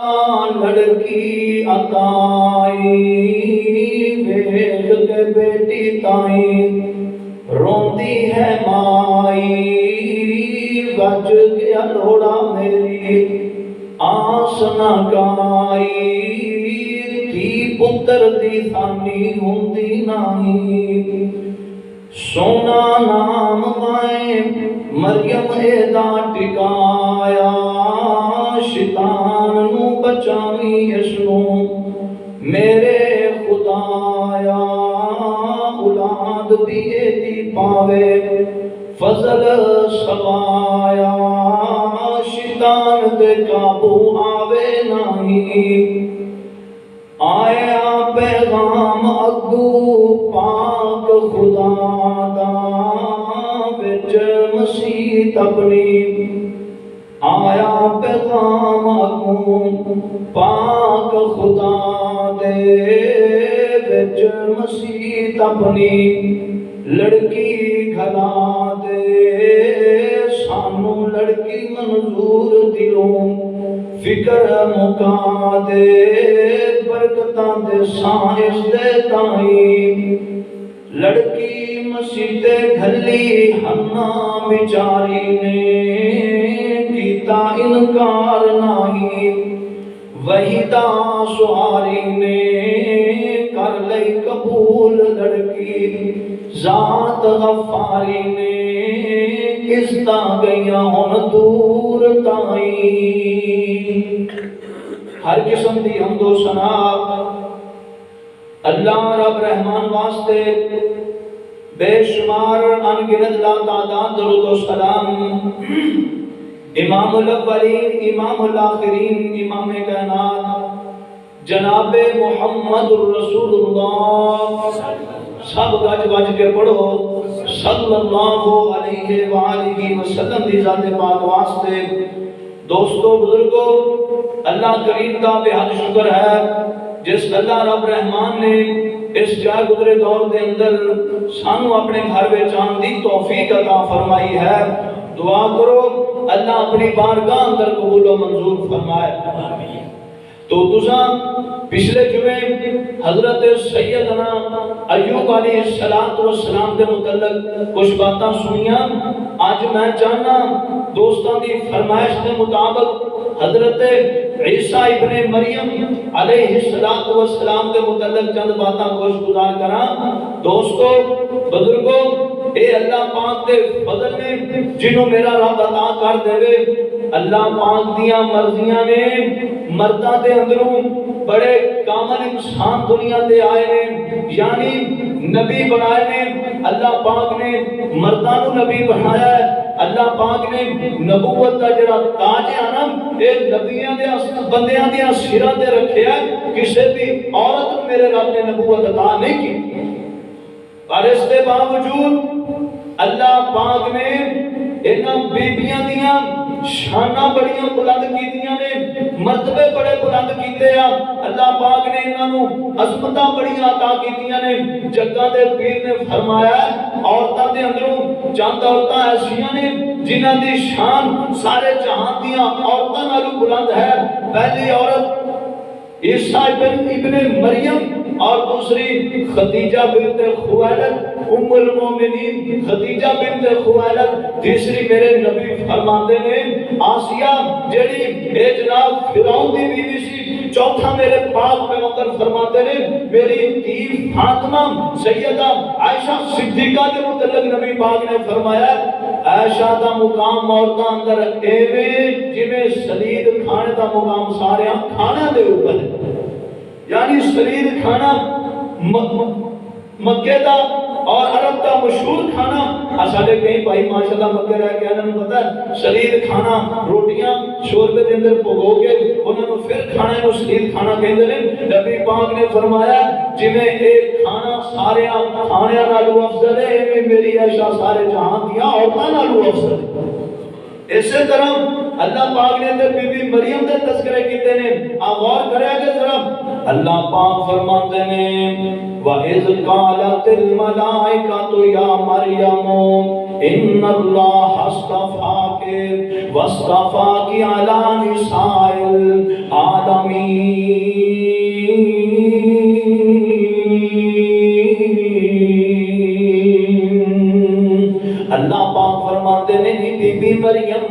لڑکی عطائی ویکھ کے بیٹی تائیں روندی ہے مائی وج گیا لوڑا میری آس نہ گائی تھی پتر دی ثانی ہوندی نہیں سونا نام مائیں مریم ایدا ٹکایا شیطان نو بچاوی اسنو میرے خدایا اولاد بھی ایدی پاوے فضل سوایا شیطان دے قابو آوے نہیں آیا پیغام اگو پاک خدا دا وچ مسیح اپنی آیا پیغام اگو پاک خدا دے وچ مسیح اپنی لڑکی گھلا دے سانو لڑکی منظور دلوں فکر مکا دے برکتاں دے سائنس دے تائیں لڑکی مسیح تے گھلی ہنا بیچاری نے کیتا انکار نہیں وحیدہ سواری نے کر لئی قبول لڑکی ذات غفاری نے اس تا گئیاں ہن دور تائیں ہر قسم دی حمد و ثنا اللہ رب رحمان واسطے بے شمار انگنت لا تعداد درود و سلام امام الاولین امام الاخرین امام کائنات جناب محمد الرسول اللہ سب گج بج کے پڑھو صلی اللہ علیہ وآلہ وسلم دی ذات پاک واسطے دوستو بزرگو اللہ کریم کا بے حد شکر ہے جس اللہ رب رحمان نے اس جائے گزرے دور دے اندر سانو اپنے گھر میں جان دی توفیق عطا فرمائی ہے دعا کرو اللہ اپنی بارگاہ اندر قبول و منظور فرمائے تو تساں پچھلے جمعے حضرت سیدنا ایوب علیہ السلام کے متعلق کچھ باتاں سنیاں آج میں چاہنا دوستان دی فرمائش کے مطابق حضرت عیسیٰ ابن مریم علیہ السلام کے متعلق چند باتاں خوش گزار کراں دوستو بزرگوں اے اللہ پاک دے فضل نے جنہوں میرا رب عطا کر دے اللہ پاک دیاں مرضیاں نے مردہ دے اندروں بڑے کامل انسان دنیا دے آئے نے یعنی نبی بنائے نے اللہ پاک نے مردانو نبی بنایا ہے اللہ پاک نے نبوت کا جڑا تاج ہے نا اے نبیاں دے بندیاں دے سراں تے رکھیا کسے بھی عورت میرے رب نے نبوت عطا نہیں کی پر اس کے باوجود اللہ پاک نے انہاں بیبیاں دیاں شانہ بڑیاں بلند کیتیاں نے مرتبے بڑے بلند کیتے ہیں اللہ پاک نے انہاں عظمتاں بڑیاں عطا کیتیاں نے جگہ دے پیر نے فرمایا عورتاں دے اندروں چند عورتاں ایسیاں نے جنہاں دی شان سارے جہان دیاں عورتاں نالوں بلند ہے پہلی عورت عیسیٰ ابن مریم اور دوسری خدیجہ بنت خویلد ام المومنین خدیجہ بنت خویلد تیسری میرے نبی فرماتے نے آسیہ جڑی اے جناب فرعون دی بیوی سی چوتھا میرے پاک پیغمبر فرماتے نے میری تیر فاطمہ سیدہ عائشہ صدیقہ کے متعلق نبی پاک نے فرمایا عائشہ دا مقام عورتاں اندر ایویں جویں سلید کھانے دا مقام سارے کھانا دے اوپر ہے یعنی سلید کھانا مکے دا اور عرب کا مشہور کھانا اساڈے کئی بھائی ماشاءاللہ مکے رہ کے انہاں نوں پتہ ہے سلید کھانا روٹیاں شوربے دے اندر پھگو کے انہاں نوں پھر کھانے نوں سلید کھانا کہندے نے نبی پاک نے فرمایا جویں ایک کھانا سارے کھانیاں نالوں افضل ہے ایویں میری عائشہ سارے جہان دیاں عورتاں نالوں افضل ہے اسی طرح اللہ پاک نے اندر بی بی مریم دے تذکرے کیتے نے آپ غور کرے کہ ذرا اللہ پاک فرماتے نے وَإِذْ قَالَتِ الْمَلَائِكَةُ يَا مَرْيَمُ إِنَّ اللَّهَ اصْطَفَاكِ وَاصْطَفَاكِ عَلَى نِسَاءِ اللہ پاک فرماتے نے بی بی مریم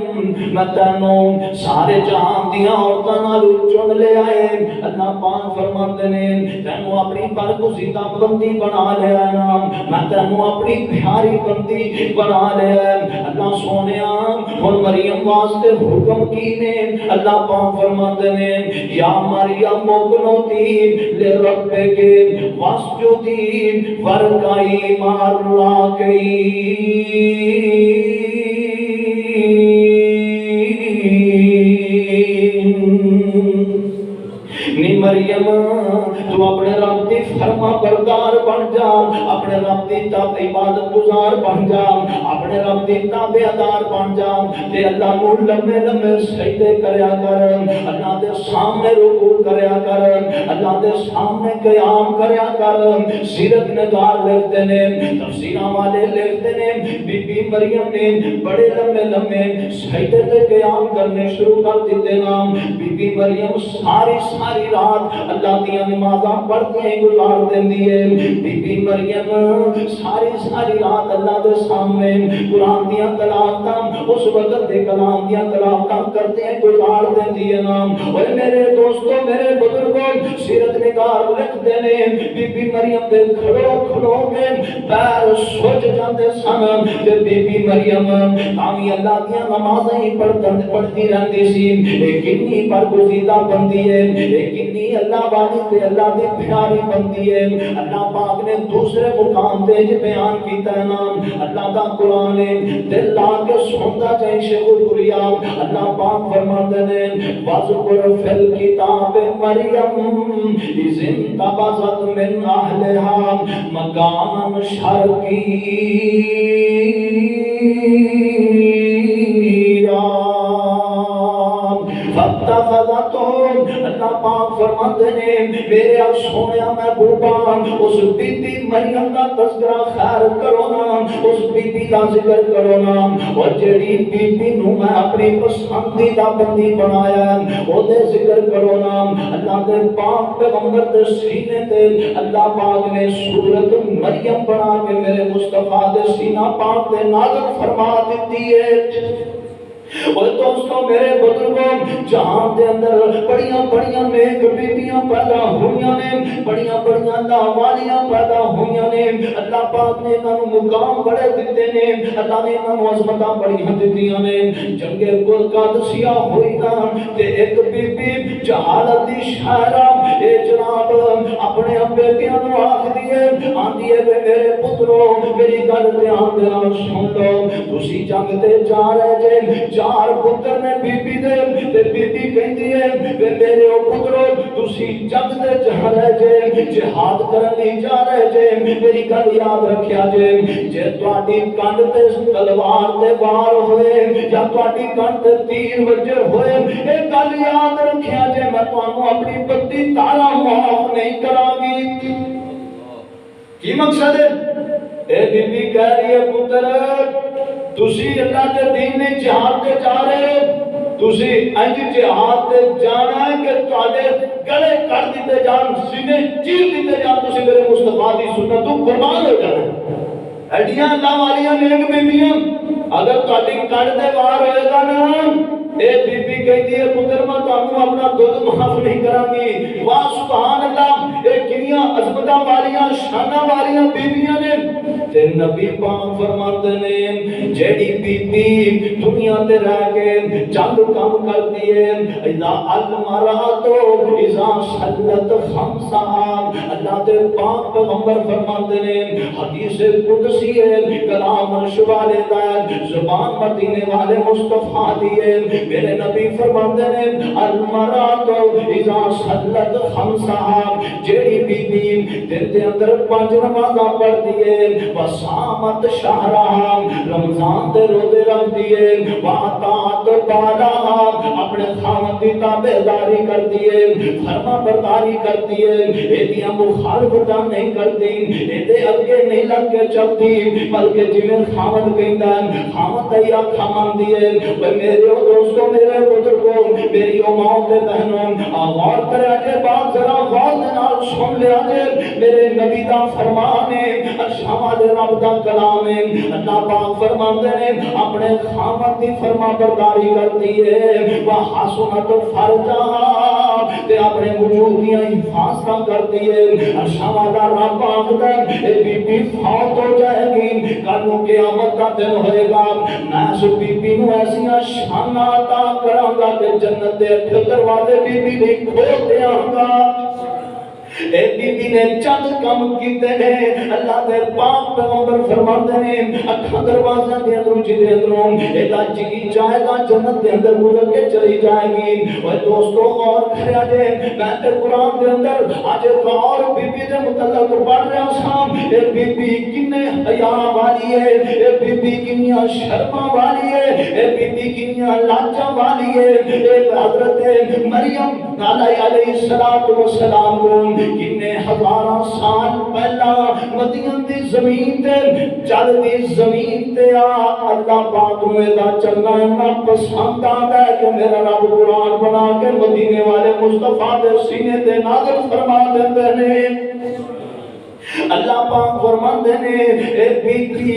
میں تینوں سارے جہان دیاں عورتاں نالوں چن لے آئے. اللہ پاک فرماتے نے تینوں اپنی برگزیدہ بندی بنا لیا نا, میں تینوں اپنی پیاری بندی بنا لیا. اللہ سونیا اور مریم واسطے حکم کی نے. اللہ پاک فرماتے نے یا مریم مقنوتی لربک واسجدی ورکعی مع الراکعین. نی مریم تو اپنے رب دی فرما بردار بن جا, اپنے رب دی عبادت گزار بن جا, اپنے رب دی تابعدار بن جا. تے اللہ نو لمبے لمبے سجدے کریا کر, اللہ دے سامنے رکوع کریا کر, اللہ دے سامنے قیام کریا کر. سیرت نگار لکھتے نے, تفسیراں والے لکھتے نے بی بی مریم نے بڑے لمبے لمبے سجدے تے قیام کرنے شروع کر دیتے نا. بی بی مریم ساری رات اللہ دیاں نمازاں پڑھتے ہیں گزار دیندی ہے. بی بی مریم ساری رات اللہ دے سامنے قرآن دیاں تلاوتاں اس وقت دے کلام دیاں تلاوتاں کرتے ہیں گزار دیندی ہے نا. اور میرے دوستو میرے بزرگوں سیرت نگار لکھتے نے بی بی مریم دے کھڑو کے پیر سوج جاندے سن. تے بی بی مریم تاوی اللہ دیاں نمازاں ہی پڑھتی رہندی سی. اے کتنی برگزیدہ بندی ہے, کنی اللہ والی تے اللہ دی پیاری بندی ہے. اللہ پاک نے دوسرے مقام تے بیان کیتا ہے نا, اللہ دا قرآن دل لا کے سنتا چاہیے شکر گریا. اللہ پاک فرماتے ہیں وَذْكُرْ فِي الْكِتَابِ مَرْيَمَ إِذِ انتَبَذَتْ مِنْ أَهْلِهَا مَكَانًا شَرْقِيًّا فَاتَّخَذَتْهُ. اللہ پاک فرماتے ہیں میرے سونیا محبوبہ اس بی بی مریم کا تذکرہ خیر کرو نا, اس بی بی کا ذکر کرو نا. اور جڑی بی بی نو میں اپنی پسندیدہ بندی بنایا او دے ذکر کرو نا. اللہ دے پاک پیغمبر دے سینے تے اللہ پاک نے سورت مریم بنا کے میرے مصطفیٰ دے سینہ پاک دے نازل فرما دیتی ہے. اور دوستوں میرے بزرگوں جہاں دے اندر بڑیاں نیک بیبیاں پیدا ہوئیاں نے, بڑیاں اللہ والیاں پیدا ہوئیاں نے. اللہ پاک نے انہاں نوں مقام بڑے دتے نے, اللہ نے انہاں نوں عظمتاں بڑیاں دتیاں نے. جنگ قادسیہ ہوئی نا تے ایک بی بی جہالت دی شاعرہ اے جناب اپنے بیٹیاں نوں آکھدی ہے آندی ہے میرے پترو میری گل دھیان دے نال سن لو, تسی جنگ تے جا رہے جے. چار پتر نے بی بی دے تے بی بی کہندی ہے میرے او پترو تسی جنگ تے جا رہے جے, جہاد کرن نہیں جا رہے جے. میری گل یاد رکھیا جے, جے تہاڈی کنڈ تے تلوار تے وار ہوئے یا تہاڈی کنڈ تے تیر وجر ہوئے, اے گل یاد رکھیا جے میں تانوں اپنی بدی تارا معاف نہیں کراں گی. کی مقصد ہے؟ اے بی بی کہہ رہی ہے پتر تسی اللہ کے دین نے جہاد تے جا رہے ہو, تسی انج جہاد تے جانا ہے کہ تہاڈے گلے کٹ دیتے جان, سینے چیر دیتے جان, تسی میرے مصطفیٰ دی سنت تو قربان ہو جانا. ایڈیاں اللہ والیاں نیک بیبیاں اگر تہاڈی کٹ دے وار ہوئے گا نا اے بی بی کہتی ہے پتر میں تانوں اپنا دودھ معاف نہیں کراں گی. واہ سبحان اللہ, اے کنیاں عظمتاں والیاں شاناں والیاں بیبیاں نے. تے نبی پاک فرماتے نے جیڑی بی بی دنیا تے رہ کے چند کام کرتی ہے اذا المرأۃ اذا صلت خمسها, اللہ دے پاک پیغمبر فرماتے نے حدیث قدسی ہے کلام عرش والے دا زبان مدینے والے مصطفیٰ دی ہے. میرے نبی فرماتے نے المرأۃ اذا صلت خمسها, جیڑی بی بی دن دے اندر 5 نمازاں پڑھ دیے وسامت شہرہ رمضان دے روزے رکھ دیے واطاعت بالا اپنے خاوند دی تابعداری کر دیے فرما برداری کر دیے ایدیاں مخالفتاں نہیں کرتی ایدے اگے نہیں لگ کے چلتی بلکہ جویں خاوند کہندا ہے خاوند دی آکھاں مان دیے اے میرے دوستو میرے بزرگوں میری او ماں تے بہنوں غور کرے جے بات ذرا غور دے نال سن لیا جے میرے نبی دا فرمان ہے ارشاد دے رب دا کلام ہے اللہ پاک فرماندے نے اپنے خاوند دی فرما برداری کرتی ہے وہ حسنت فرجہ تے اپنے وجود دیاں حفاظت کرتی ہے ارشاد دا رب آکھدا اے بی بی فوت ہو جائے گی کل نو قیامت دا دن ہوئے گا میں اس بی بی نو ایسیاں شاناں عطا کراں گا کہ جنت دے دروازے بی بی لئی کھول دیاں گا اے بی بی نے چند کم کیتے ہیں اللہ دے پاک پیغمبر فرماندے نے اکھاں دروازے دے اندر جدے اندروں اے دا جی جائے گا جنت دے اندر گزر کے چلی جائے گی اوے دوستو غور کریا جے میں تے قرآن دے اندر اج غور بی بی دے متعلق پڑھ رہا ساں اے بی بی کنے حیا والی ہے اے بی بی کنیاں شرما والی ہے اے بی بی کنیاں لاجا والی ہے اے حضرت مریم علیہ السلام کو کنے ہزاراں سال پہلا مدین دی زمین تے چل دی زمین تے اللہ پاک میں دا چلنا اتنا پسند آتا ہے کہ میرا رب قرآن بنا کے مدینے والے مصطفیٰ دے سینے تے نازل فرما دیندے نے اللہ پاک فرماندے نے اے بی بی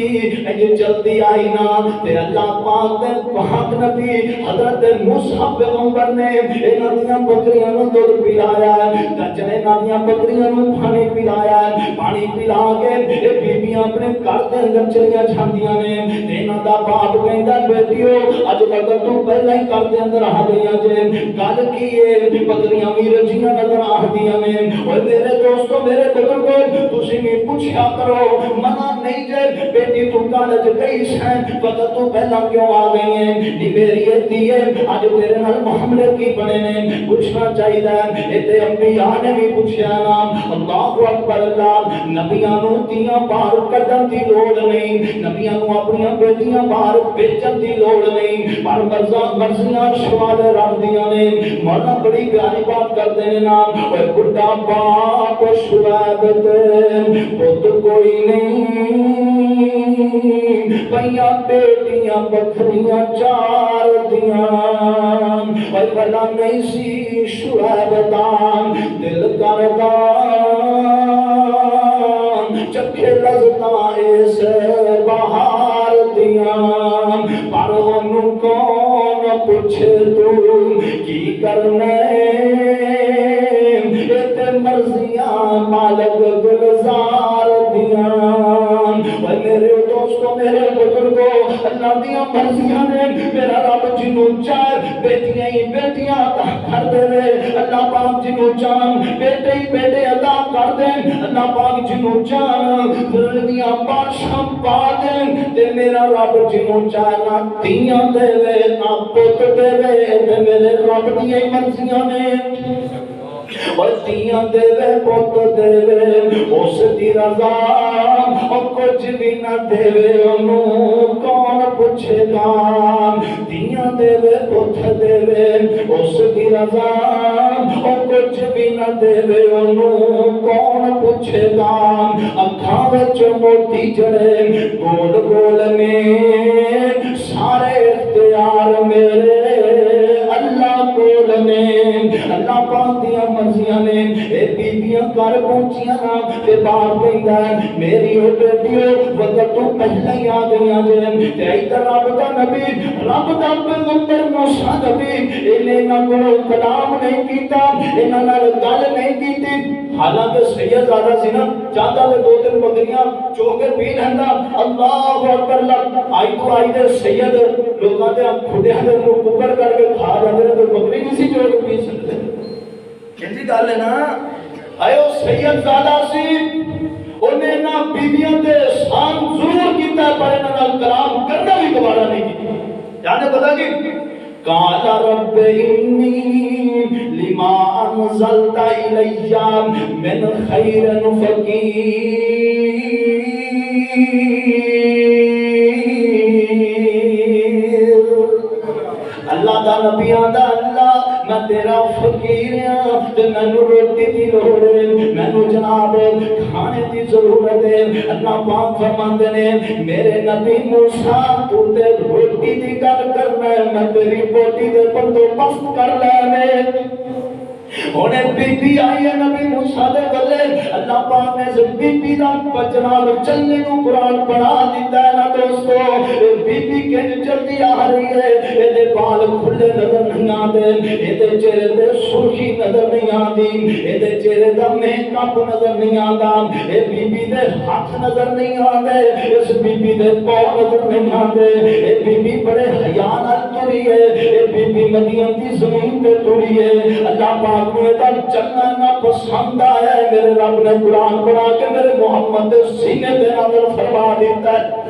اے جلدی آئی نا تے اللہ پاک دے پاک نبی حضرت موسیٰ پیغمبر نے انہاں دیاں بکریاں نوں دودھ پلایا ہے کچنے نالیاں بکریاں نوں پانی پلایا ہے پانی پلا کے اے بی بی اپنے گھر دے اندر چلیاں جاندیاں نے انہاں دا باپ کہندا بیٹیو اج تک تو پہلے ہی گھر دے اندر آ گئیاں جے گل کی اے بکریاں بھی رجیاں نظر آندیاں نے اوے میرے دوستو میرے بزرگو تسی بھی پوچھا کرو منع نہیں جے بیٹی تو کالج گئی ہے پتہ تو پہلا کیوں آ گئی ہے نی میری اتنی ہے آج تیرے نال معاملے کی بنے نے پوچھنا چاہیے ایتے انبیاء نے بھی پوچھا نا اللہ اکبر اللہ نبیاں نو تیاں باہر کڈن دی لوڑ نہیں نبیاں نو اپنی بیٹیاں باہر بیچن دی لوڑ نہیں پر مرضیاں سوال رب دیاں نے مولا بڑی پیاری بات کرتے ہیں نا اوے بڈھا باپ شعیب تے بہت کوئی نہیں پہیاں بیٹیاں بکھریاں چار دیاں اور بھلا نہیں سی شعیب دان دل کردان چکھے لذتاں اس بہار دیاں پر انہوں کون پوچھے تو کی کرنے مرضیاں مالک گلزار دیاں اور میرے دوستو میرے بزرگو اللہ دیاں مرضیاں نے میرا رب جنوں چاہے بیٹیاں ہی بیٹیاں عطا کر دے اللہ پاک جنوں چاہے بیٹے ہی بیٹے عطا کر دے اللہ پاک جنوں چاہے دنیا بادشاہ پا دے تے میرا رب جنوں چاہے نہ تیاں دے نہ پوت دے تے میرے رب دیاں مرضیاں نے اور تیاں دے وے پوت دے وے اس دی رضا اور کچھ بھی نہ دے وے انہوں کون پوچھے گا تیاں دے وے پوت دے وے اس دی رضا اور کچھ بھی نہ دے وے انہوں کون پوچھے گا اکھاں وچ موتی جڑے گول گول میں سارے اختیار میرے اللہ کول نے اللہ پاک دیاں مرضیاں نے اے بیبیاں گھر پہنچیاں نا تے باہر کہندا ہے میری او بیٹیو وقت تو پہلے ہی آ گئیاں جے تے ادھر رب دا نبی رب دا پیغمبر موسیٰ نبی انہیں نہ کوئی کلام نہیں کیتا انہاں نال گل نہیں کیتی حالانکہ سید زیادہ سی نا چاہتا تے 2-3 بکریاں چو کے پی لیندا اللہ اکبر اللہ آئی تو آئی دے سید لوگاں دے کھڈیاں دے ککڑ کر کے کھا جاندے نے تے بکری نہیں سی چو کے پی سکدے کہندی گل ہے نا آئے او سید زیادہ سی انہیں نہ بیویاں دے شان ضرور کیتا پر انہاں نال کلام کرنا بھی گوارا نہیں کیتا جانے پتہ کی قال رب انی لما انزلت الی من خیر فقیر۔ اللہ دا نبی آندا اللہ میں تیرا فقیر ہاں تے مینوں روٹی دی لوڑ ہے، مینوں جناب کھانے دی ضرورت ہے۔ اللہ پاک فرماندے نے میرے نبی موسیٰ تو تے روٹی دی گل کرنا ہے، میں تیری بوٹی دے بندوبست کر لینے۔ انہیں بی بی آئی ہے نبی موسیٰ دے گلے، اللہ پاک نے بی بی دا جناب چلنے نو قرآن پڑھا دیتا ہے نا دوستو۔ بی بی کے جلدی آ رہی ہے، اے دے بال کھلے نظر نہیں آتے، اے دے چہرے دے سرخی نظر نہیں آتی، اے دے چہرے دا میک اپ نظر نہیں آتا، اے بی بی دے ہاتھ نظر نہیں آتے، اس بی بی دے پاؤں نظر نہیں آتے، اے بی بی بڑے حیا نال ٹری ہے، اے بی بی مدین دی زمین پہ ٹری ہے۔ اللہ پاک چلنا نہ پسند آیا ہے، میرے رب نے قرآن پڑھا کے میرے محمد سینے پہ نازل فرما دیتا ہے۔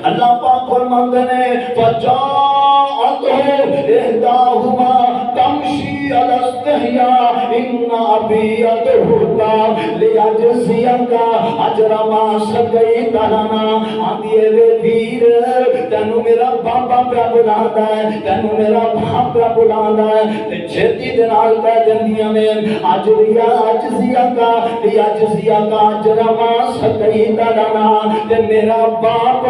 اللہ پاک فرماتے ہیں فجاءتہ احداہما تمشی علی استحیاء ان ابی ادعوک لیجزیک اجر ما سقیت لنا۔ آندی اے ویر تینوں میرا بابا پہ بلاتا ہے، تینوں میرا باپ پہ بلاتا ہے، تے چھتی دے نال کہہ دیندیاں نے اجزیک اجر ما سقیت لنا، تے میرا باپ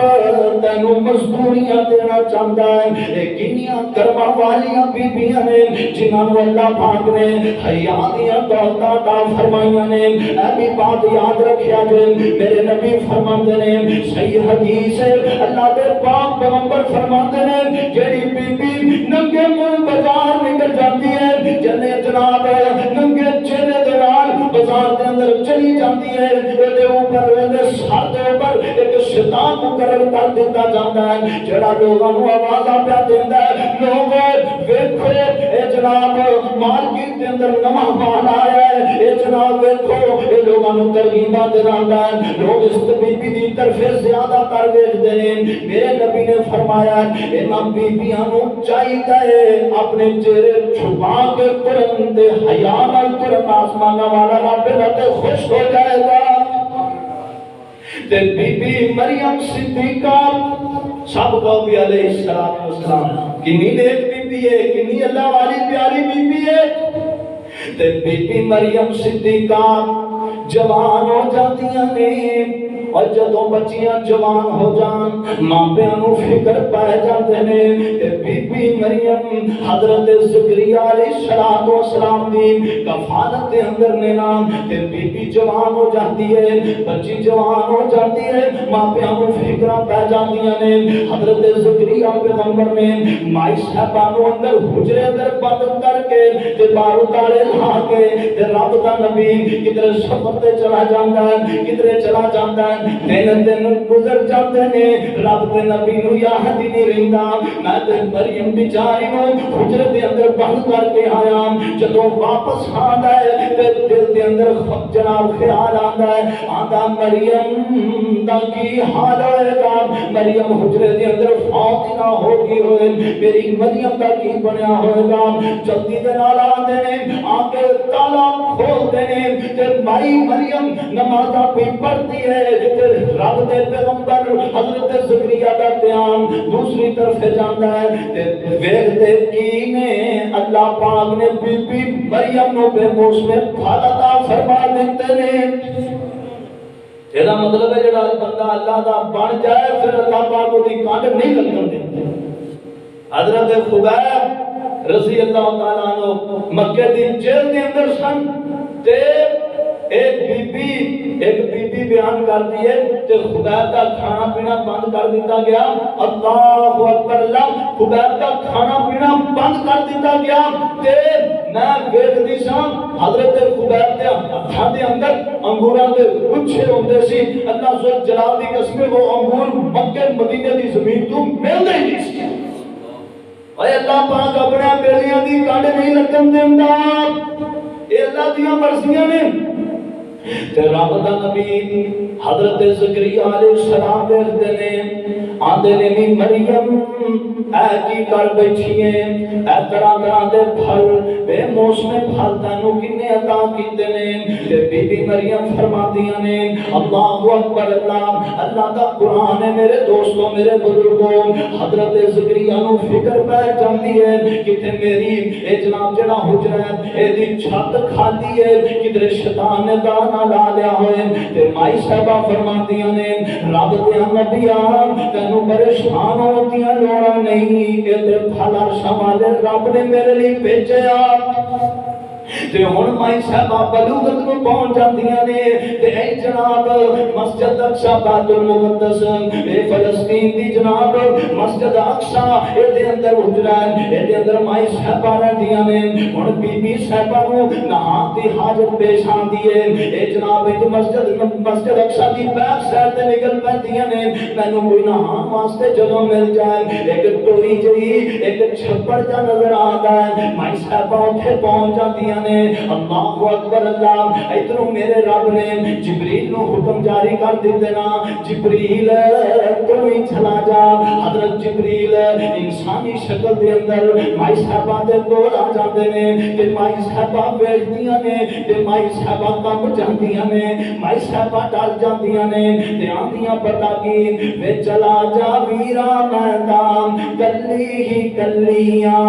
تینوں مزدوریاں دینا چاہتا ہے۔ کنیاں کرما والیاں بیبیاں نے جنہاں نوں اللہ پاک نے حیا دیاں دولتاں عطا فرمائیاں نے۔ اے بھی بات یاد رکھیا جے، میرے نبی فرماندے نے صحیح حدیث ہے، اللہ دے پاک پیغمبر فرماندے نے جیڑی بی بی ننگے منہ بازار نکل جاتی ہے، جنے جناب ننگے چہرے دے نال بازار دے اندر چلی جاتی ہے، اودے اوپر دے سر دے اوپر ایک شیطان مقرر کر دیتا جاتا ہے جڑا لوگاں نوں آوازاں پہ دیندا ہے لوگو ویکھو اے جناب مارکیٹ دے اندر نواں مال آیا ہے، اے جناب ویکھو اے لوگاں نوں ترغیباں دیندا ہے، لوگ اس بی بی دی طرف زیادہ تر ویکھدے نے۔ میرے نبی نے فرمایا انہاں بیبیاں نوں چاہیے اپنے چہرے چھپا کے قرآن دے حیا نال قرآن آسماناں والا رب تے خوش ہو جائے گا۔ تے بی بی مریم صدیقہ سب کو بھی علیہ السلام کنی نیک بی بی ہے، کنی اللہ والی پیاری بی بی ہے۔ تے بی بی مریم صدیقہ جوان ہو جاتیاں نے، اور جدوں بچیاں جوان ہو جان ماں پیاں نوں فکر پہ جاندے نے۔ تے بی بی مریم حضرت زکریا علیہ السلام دی کفالت دے اندر نے نام تے بی بی جوان ہو جاتی ہے، بچی جوان ہو جاتی ہے، ماں پیاں نوں فکر پہ جاندیاں نے۔ حضرت زکریا پیغمبر نے مائی صاحبہ نوں اندر حجرے اندر بند کر کے تے بارو تالے لا کے تے رب دا نبی کدھر سفر تے چلا جاندا ہے، کدھر چلا جاندا ہے، دن گزر جاتے نے، رب دے نبی نو یاد ہی نہیں رہندا۔ میں تے مریم بیچاری نو حجرے دے اندر بند کر کے آیا، جدوں واپس آندا ہے تے دل دے اندر جناب خیال آندا ہے، آندا مریم دا کی حال ہوئے گا، مریم حجرے دے اندر فوت نہ ہوگی ہوئے، میری مریم دا کی بنیا ہوئے گا۔ جلدی دے نال آندے نے، آ کے تالا کھولتے نے تے مائی مریم نمازاں پہ پڑھتی ہے، رب دے پیغمبر حضرت زکریا دا قیام دوسری طرف جاندا ہے تے ویکھدے کی نے اللہ پاک نے بی بی مریم نو بے موسم پھل عطا فرما دیتے نے۔ یہ مطلب ہے جڑا بندہ اللہ دا بن جائے پھر اللہ پاک دی کانڈ نہیں لگن دیندے۔ حضرت خبیب رضی اللہ تعالیٰ عنہ مکہ دی جیل دے اندر سن تے ایک بی بی بیان کرتی ہے کہ خبیب کا کھانا پینا بند کر دیتا گیا، اللہ اکبر اللہ، خبیب کا کھانا پینا بند کر دیتا گیا تے میں ویکھدی ساں حضرت خبیب دے ہتھاں دے اندر انگوراں دے گچھے ہوندے سی، اللہ ذو جلال دی قسم وہ انگور مکہ مدینے دی زمین تو ملدے ہی نہیں سی۔ اے اللہ پاک اپنے بیلیاں دی کانڈ نہیں لگن دیندا، اے اللہ دیاں مرضیاں نے۔ تے رب دا نبی حضرت زکریا علیہ السلام ویکھدے نے، آندے نے مریم اے کی کر بیٹھی ہے، اے طرح طرح دے پھل بے موسم پھل تینوں کنے عطا کیتے نے۔ تے بی بی مریم فرماندیاں نے اللہ اکبر اللہ، اللہ کا قرآن ہے میرے دوستوں میرے بزرگوں۔ حضرت زکریا نو فکر پہ جاندی ہے کتے میری اے جناب جڑا حجرہ ہے اے دی چھت کھالی ہے، کدھر شیطان نے دانا لا لیا ہوئے۔ تے مائی صاحبہ فرماندیاں نے رب دے نبیان تینوں پریشان ہوندیاں لوڑا نہیں، اے تے پھل عرش والے رب نے میرے لیے بھیجیا۔ تے ہن مائی صاحبہ بلوغت کو پہنچ جاندیاں نے تے اے جناب مسجد اقصی بیت المقدس اے فلسطین دی جناب مسجد اقصی اے دے اندر حجرہ ہے، اے دے اندر مائی صاحبہ رہندیاں نے۔ ہن بی بی صاحبہ نو نہان دی حاجت پیش آندی ہے، اے جناب مسجد اقصی دی بیک سائڈ تے نکل پیندیاں نے، مینوں کوئی نہان واسطے جگہ مل جائے، ایک ٹوئی جئی ایک چھپڑ جا نظر آندا ہے، مائی صاحبہ اوتھے پہنچ جاندیاں نے۔ اللہ اکبر اللہ، ادھروں میرے رب نے جبریل نو حکم جاری کر دیتے نا، جبریل تو ہی چلا جا۔ حضرت جبریل انسانی شکل دے اندر مائی صاحبہ دے کول آ جاندے نے تے مائی صاحبہ بیٹھدیاں نے تے مائی صاحبہ کم جاندیاں نے، مائی صاحبہ ڈر جاندیاں نے تے آندیاں پتہ کی وے چلا جا ویرا میدان کلی ہی کلیاں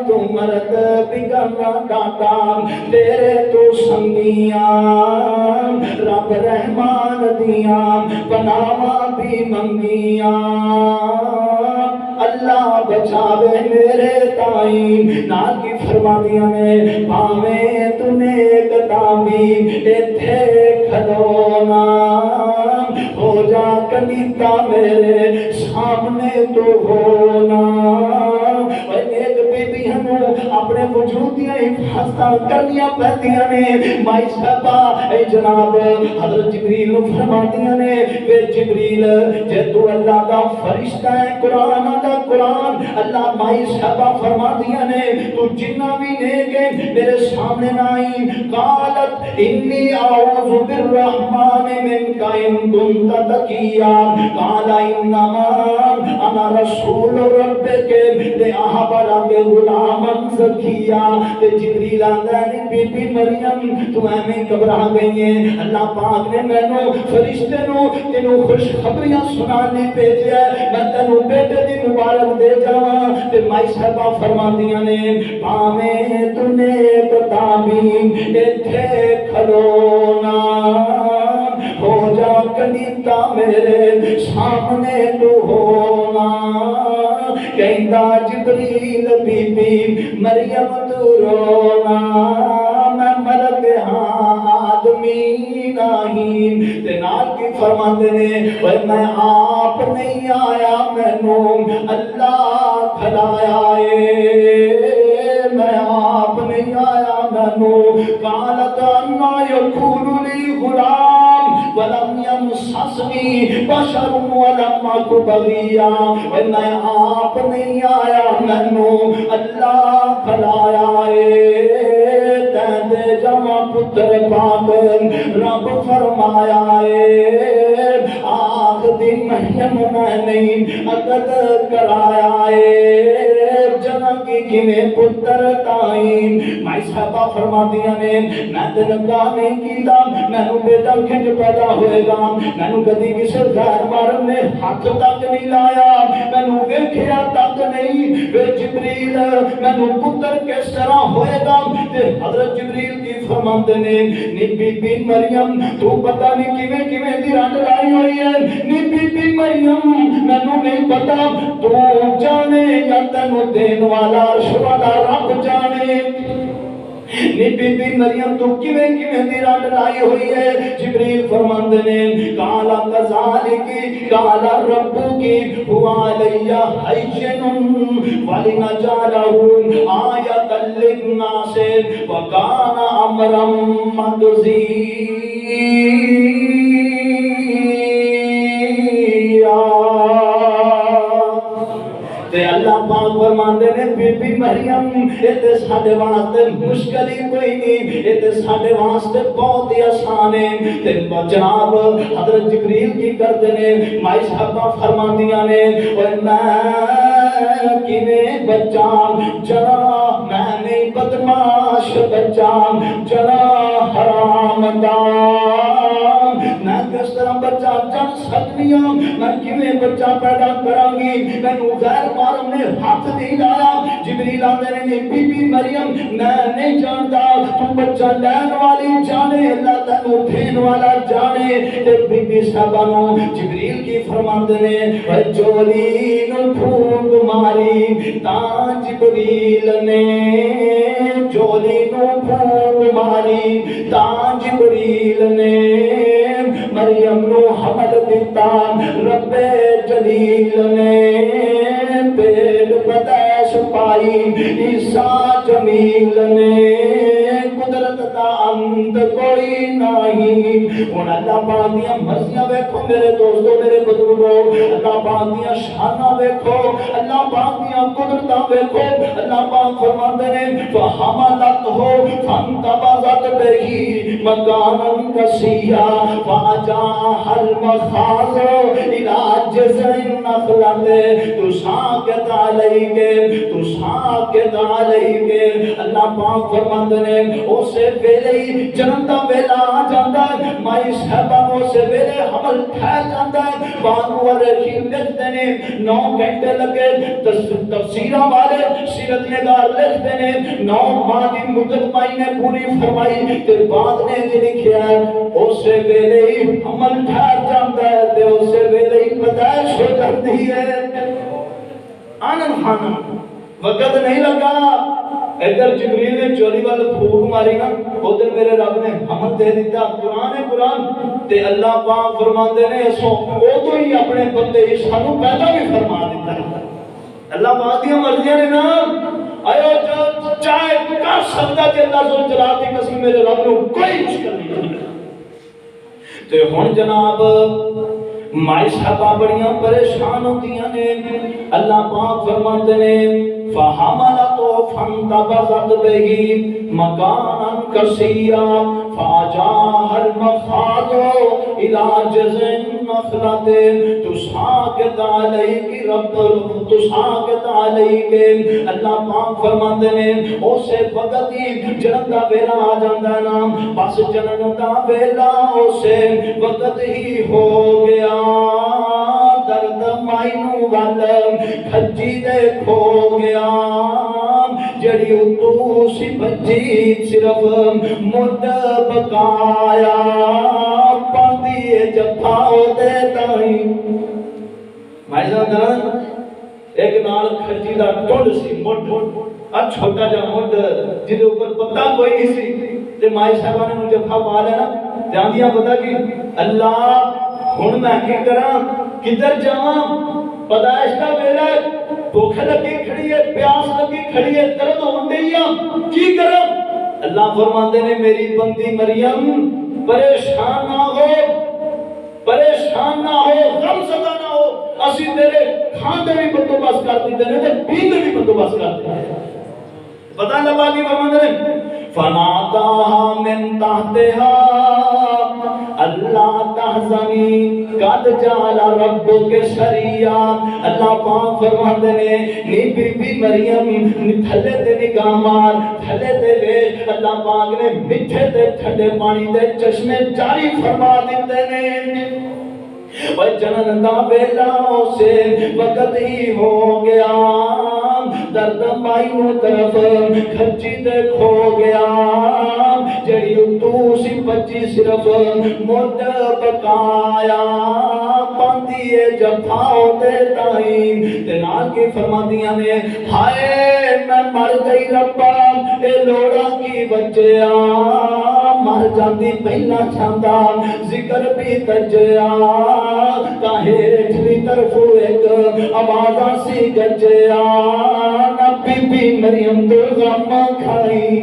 تو مرد بگڑنا ڈاٹا تیرے تو سنگیاں رب رحمان دیاں بناوا بھی منگیاں اللہ بچاوے میرے تائیں نال کی فرمانیاں نے پاویں تو نیک تعمیر ایتھے کھلونا ہو جا کنیتا میرے سامنے تو ہونا۔ ایک بی بی ہمیں اپنے وجودیاں حفاظت کرنیاں پہتیاں نے، مائی صاحبہ اے جناب حضرت جبریل نو فرماندیاں نے کہ جبریل جے تو اللہ دا فرشتہ ہے قرآن دا قرآن، اللہ مائی صاحبہ فرماندیاں نے تو جنہ بھی نیک ہے میرے سامنے نائی۔ قالت انی اعوذ بالرحمن منک ان کنت تقیا قال انما انا رسول ربک لأہب لک غلاما زکیا۔ جبریل آندا ہے بی بی مریم تو میں گھبرا گئی ہے، اللہ پاک نے مینوں فرشتے نو تینوں خوشخبریاں سنانے بھیجیا ہے، میں تینوں بیٹے دی مبارک دے جاواں۔ تے مائی صاحبہ فرماندیاں نے پاویں تو نیک تعمیر ایتھے کھلونا ہو جا کنیتا میرے سامنے تو ہونا۔ کہندا جبریل بی بی مریم تو رونا میں ملک ہاں آدمی نہیں۔ تے نال کی فرماندے نے میں آپ نہیں آیا مینوں اللہ کھلایا اے، میں آپ نہیں آیا مینوں قالت انا یکون لی غلام ولم یمسسنی بشر ولم اک بغیا۔ میں آپ نہیں آیا مینوں اللہ کھلایا اے، تیندے جمع پتر پاک رب فرمایا اے، آخ دی مریم میں نہیں عقد کرایا اے، جنم کی کنے پتر تائیں۔ مائی صاحبہ فرماندیاں نے میں تے نکاح نہیں کیتا، مینوں بیٹا کھنج پیدا ہوئے گا، مینوں کدی کسی غیر مرد نے ہاتھ تک نہیں لایا، مینوں ویکھیا تک نہیں، وے جبریل مینوں پتر کس طرح ہوئے گا؟ تے حضرت جبریل کی فرماندے نے نی بی بی مریم تو پتہ نہیں کیویں کیویں دی رنگ لائی ہوئی ہے، نی بی بی مریم مینوں نہیں پتا، تو جانے یا تینوں دین والا عرش والا رب جانے۔ نی بی بی مریم تو کیویں کیویں دی رنگ لائی ہوئی ہے؟ جبریل فرماندے نے قال کذالک قال ربک هو علی حین ولنجعلہ آیۃ للناس وکان امرا مقضیا۔ تے اللہ پاک فرماندے نے بی بی مریم یہ تے ساڈے واسطے مشکل ہی کوئی نہیں، یہ تے ساڈے واسطے بہت ہی آسان ہے۔ تے جناب حضرت جبریل کی کرتے نے، مائی صاحبہ فرماندیاں نے اور میں کیویں بچاں جنا میں نہیں بدماش بچاں جنا حرام دار، میں کس طرح بچہ جن سکتی ہوں، میں کیویں بچہ پیدا کراں گی، مینوں غیر محرم نے ہاتھ نہیں لایا۔ جبریل آندے نے بی بی مریم میں نہیں جانتا، تو بچہ لین والی جانے، اللہ تینوں دین والا جانے۔ تے بی بی صاحبہ نو جبریل کی فرماندے نے جولی نو پھونک ماری تاں جبریل نے، جولی نو پھونک ماری تاں جبریل نے، مریم نو حمل دیتا رب جلیل نے، پیٹ بدیش پائی عیسیٰ جمیل نے، قدرت دا انت کوئی نہیں۔ ہن اللہ پاک دیاں مرضیاں ویکھو میرے دوستو میرے بزرگو، اللہ پاک دیاں شاناں ویکھو، اللہ پاک دیاں قدرتاں ویکھو۔ اللہ پاک فرماندے نے فحملتہ فانتبذت بہ مکانا قصیا فاجاء المخاض الى جذع النخلۃ تساقط علیہ۔ اللہ پاک فرماندے نے اسے ویلے ہی جنم دا ویلا آ جاندا ہے، مائی صاحبہ اسے ویلے حمل ٹھہر جاندا ہے۔ بانو رحیم لکھتے نے 9 گھنٹے لگے، تفسیراں والے سیرت نگار لکھتے نے 9 ماہ کی مدت مائی نے پوری فرمائی، تے بعد نے جی لکھیا ہے اسے ویلے ہی حمل ٹھہر جاندا ہے تے اسے ویلے ہی پیدائش ہو جاتی ہے۔ آنن خانم وقت نہیں لگا، ادھر جبریل نے چولی وال پھونک ماری نا، ادھر میرے رب نے حمل دے دیتا۔ قرآن تے اللہ پاک فرماندے نے اسوں ادو ہی اپنے بندے عیسیٰ نو پیدا بھی فرما دیتا ہے۔ اللہ پاک دی مرضیاں نے نا آئے جو چاہے کر سکتا کہ اللہ ذو جلال دی قسم میرے رب نو کوئی مشکل نہیں ہے۔ تے ہن جناب مائی صاحبہ بڑیاں پریشان ہوتیاں نے، اللہ پاک فرماتے نے فحملتہ فانتبذت بہ مکانا قصیا فاجاء المخاض الى جذع النخلۃ تساقط علیہ۔ اللہ پاک فرماتے نے اسے وقت ہی جنم دا ویلا آ جاندا ہے نا، بس جنم دا ویلا اسے وقت ہی ہو گیا۔ درد مائی نو ول کھجی دے کھو گیا، جڑی اتو سی بچی صرف مد بقایا، پاندی جفاؤ دے تائیں۔ مائی صاحب ایک نال کھجی دا ٹوڑ سی مد، چھوٹا جا مد جدے اوپر پتہ کوئی نہیں سی، تے مائی صاحبہ نے مجھے جفا پا لینا، جاندیاں پتہ کی اللہ ہن میں کی کراں کدھر جاواں، پیدائش دا ویلا بھوک لگی کھڑی ہے، پیاس لگی کھڑی ہے، درد ہون ڈئی ہے، کی کراں؟ اللہ فرماندے نے میری بندی مریم پریشان نہ ہو، پریشان نہ ہو، غم زدہ نہ ہو، اسی تیرے کھاندے بھی بندوبست کر دیتے ہیں تے پیندے بھی بندوبست کر دیتے ہیں۔ پتہ اللہ پاک کی فرماندے نے فناداها من تحتها اللہ تحزنی قد جعل ربک سریا۔ اللہ پاک فرماندے نے نی بی بی مریم تھلے تے نگاہ مار، تھلے تے ویکھ، اللہ پاک نے میٹھے تے ٹھنڈے پانی دے چشمے جاری فرما دیتے نے۔ اور جنن دا ویلا اسے وقت ہی ہو گیا، درد مائی نو طرف کھچی دے کھو گیا، جڑی اتو سی بچی صرف مد بقایا، پاندی جفاؤ دے تائیں۔ تے نال کی فرماندیاں نے ہائے میں مر گئی ربا اے لوڑا کی وجہ، مر جاندی پہلا چھاندا ذکر بھی تجیا، تاہیٹ بھی طرفو ایک آوازہ سی گجیا، نبی بی مریم دو غم کھائی،